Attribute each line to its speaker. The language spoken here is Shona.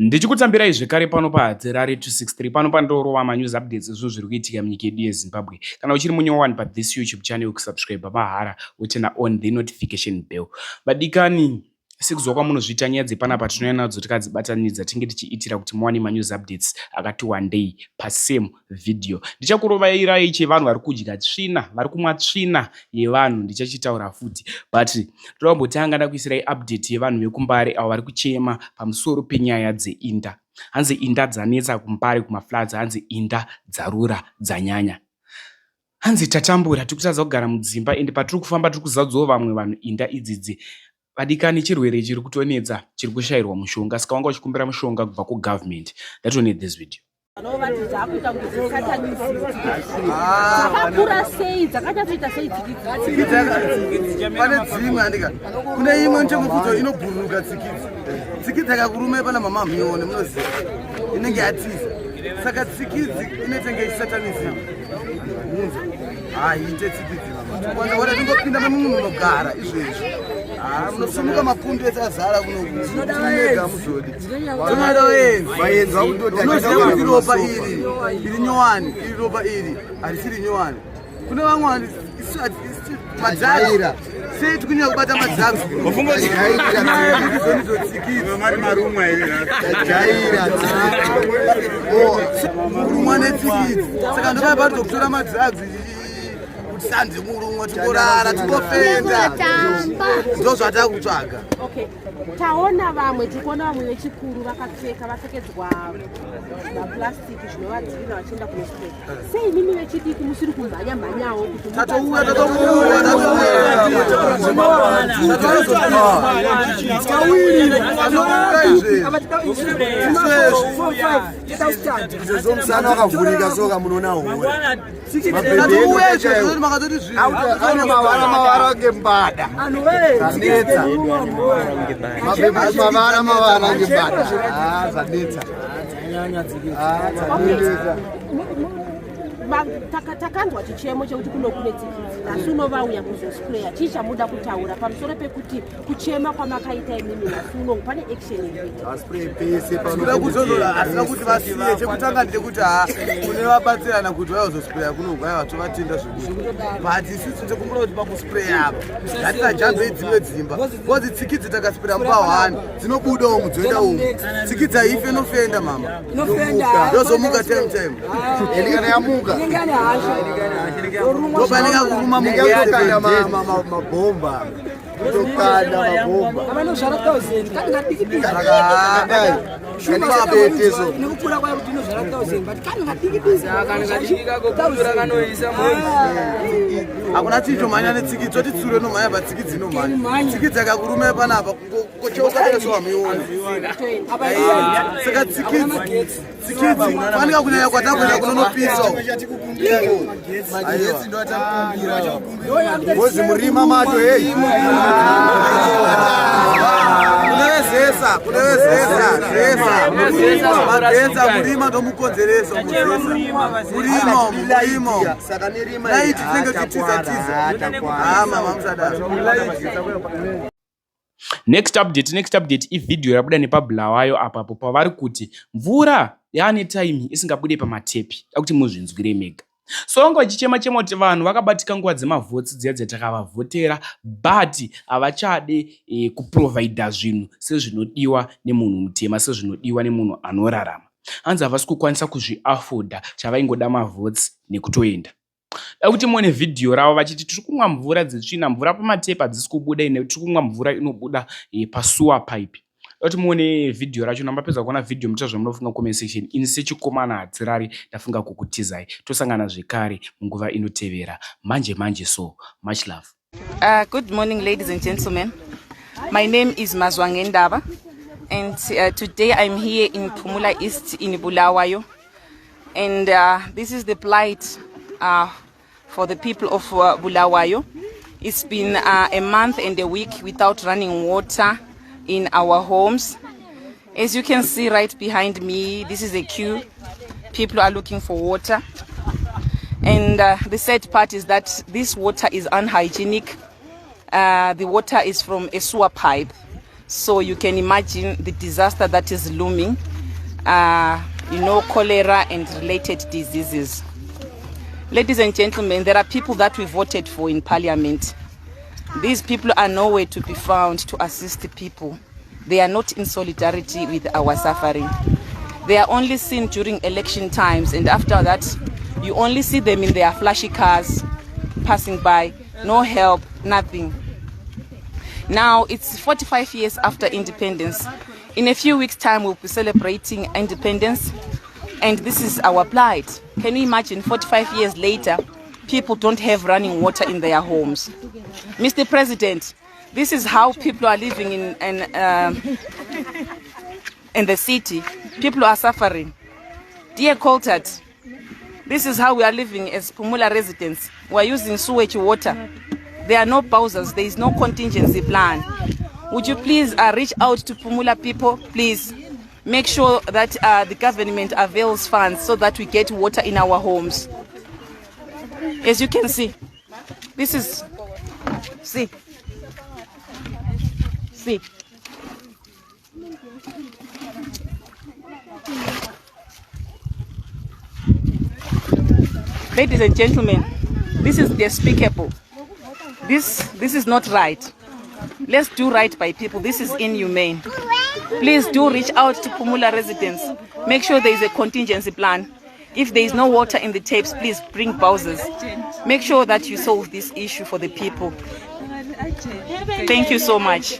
Speaker 1: Ndichikutambirai zvekare pano paHadzerare 263 pano pandorova manews updates izvo zviri kuitika munyika yedu yeZimbabwe. Kana uchiri munyowani pa this YouTube channel kusubscribe mahara utena on the notification bell. Vadikani sekuzwa kwamunozviita nyaya dzepanapa tinouya nadzo tikadzibatanidza tinge tichiitira kuti muwane manews updates akati wandei pasame video. Ndichakurovairai chevanhu vari kudya tsvina, vari kumwa tsvina yevanhu ndichachitaura futi. But toda kumbotanga ndakuisirai update yevanhu vekumbare avo vari kuchema pamusoro penyaya dzeinda. Hanzi inda dzanetsa kumbare kumafloods, hanzi inda dzarura dzanyanya. Hanzi tatambura tikutadza kugara mudzimba ende patiri kufamba tiri kuzadzawo vamwe vanhu inda idzidzi. Vadikani chirwere chiri kutonetsa chiri kushayirwa mushonga, saka wanga uchikumbira mushonga kubva kugovernment. Let's need this video.
Speaker 2: Kune imwe nchekufudzo inobhururuka tsikidzi akakurume pana mama mione munoziva inenge yatiza, saka tsikidzi inetenge isatanism ite tsikidzi kwanza wada tingopinda memunhu unogara izvezvi munosumuka mapundu ese azara kunoega muzodi tonoda vaenza unoziva kuti ropa iri nyowani, iri ropa iri harisiri nyowani. Kune vamwe madzaira sei tikunyanya kubata madzags kurumwa netsikidzi, saka ndokaipa tokutora madzags sanze murumwa tikorara tikofenda ndo zvatakutsvaga.
Speaker 3: Okay, taona vamwe tikuona vamwe vechikuru vakapfekedzwa maplastiki zvinovadzirira vachienda kunoswera. Sei mimi vechidiki musiri kumhanya-mhanyawo kuti
Speaker 2: tatouya
Speaker 4: musana wakavhurika soka munoona hura mavara ngembada zanetsa mavara ngembada zanetsa
Speaker 3: takanzwa chichemo chekuti kuno kune tsikidzi asi unovauya kuzospreya chii chamuda kutaura pamusoro pekuti kuchema kwamakaita imimi asi unongo pane action
Speaker 2: kuda kuzonola asina kuti vasiye. Chekutanga ndechekuti kune vabatsirana kuti vaizospreya kunogwaya vatovatinda zvekuti but isusu tekumbura kuti pakuspreya apa ngatisajambei dzimwe dzimba kozi tsikidzi takaspreya mupa 1 dzinobudawo mudzoenda umu tsikidzi haife inofenda mama ndozomuka time
Speaker 4: elikana yamuka
Speaker 2: ndopaneka kuruma
Speaker 4: mugokanda mabhomba tokanda mabhomba kanikabetezo
Speaker 5: nekukura kwayo kuti inozvara 1000 but kana kadikidizakanoisa
Speaker 2: hakuna chitomhanya netsikidzi toti tsuro nomhanya patsikidzi nomhanya tsikidzi akakurume panapa kocheukaesowa mioni saka tsikidzi fanika kunyanya kwatakuenda kunonopisa
Speaker 4: ozi murima mato hei
Speaker 2: kunevezesa murima ndomukonzeresa murimo naiti tinenge tichitiza mama musadaro.
Speaker 1: Next update ivideo yabuda nepabhulawayo apapo pavari kuti mvura yaane time isingabude pamatepi akuti muzvinzwire mega. So vanga vachichema-chema kuti vanhu vakabatika nguva dzemavhotsi dziya dzatakavavhotera but havachade kuprovhaidha zvinhu sezvinodiwa nemunhu mutema, sezvinodiwa nemunhu anorarama. Hanzi havasi kukwanisa kuzviafodha chavaingoda mavhotsi nekutoenda. Kuti muone vhidhiyo ravo vachiti tiri kumwa mvura dzetsvina, mvura pamatepi hadzisi kubuda ine tiri kumwa mvura inobuda pasuwa pipe. Kuti muone vhidhiyo racho namapedza kuona vhidhiyo muita zvamunofunga comment section. Ini sechikomana Hadzerare ndafunga kukutizai. Tosangana zvekare munguva inotevera. Manje so much love.
Speaker 6: Good morning ladies and gentlemen. My name is Mazwangendaba and today I'm here in Phumula East in Bulawayo, and this is the plight for the people of Bulawayo. It's been a month and a week without running water in our homes. As you can see right behind me, this is a queue. People are looking for water, and the sad part is that this water is unhygienic. The water is from a sewer pipe, so you can imagine the disaster that is looming cholera and related diseases. Ladies and gentlemen, there are people that we voted for in parliament. These people are nowhere to be found to assist the people. They are not in solidarity with our suffering. They are only seen during election times, and after that, you only see them in their flashy cars passing by. No help, nothing. Now, it's 45 years after independence. In a few weeks' time, we'll be celebrating independence, and this is our plight. Can you imagine 45 years later, people don't have running water in their homes? Mr. President, this is how people are living in the city. People are suffering. Dear Coltart, this is how we are living as Phumula residents. We are using sewage water. There are no pausers. There is no contingency plan. Would you please reach out to Phumula people? Please make sure that the government avails funds so that we get water in our homes. As you can see, this is, see. Ladies and gentlemen, this is despicable. This is not right. Let's do right by people. This is inhumane. Please do reach out to Phumula residents. Make sure there is a contingency plan. If there is no water in the tapes, please bring bowsers. Make sure that you solve this issue for the people. Thank you so much.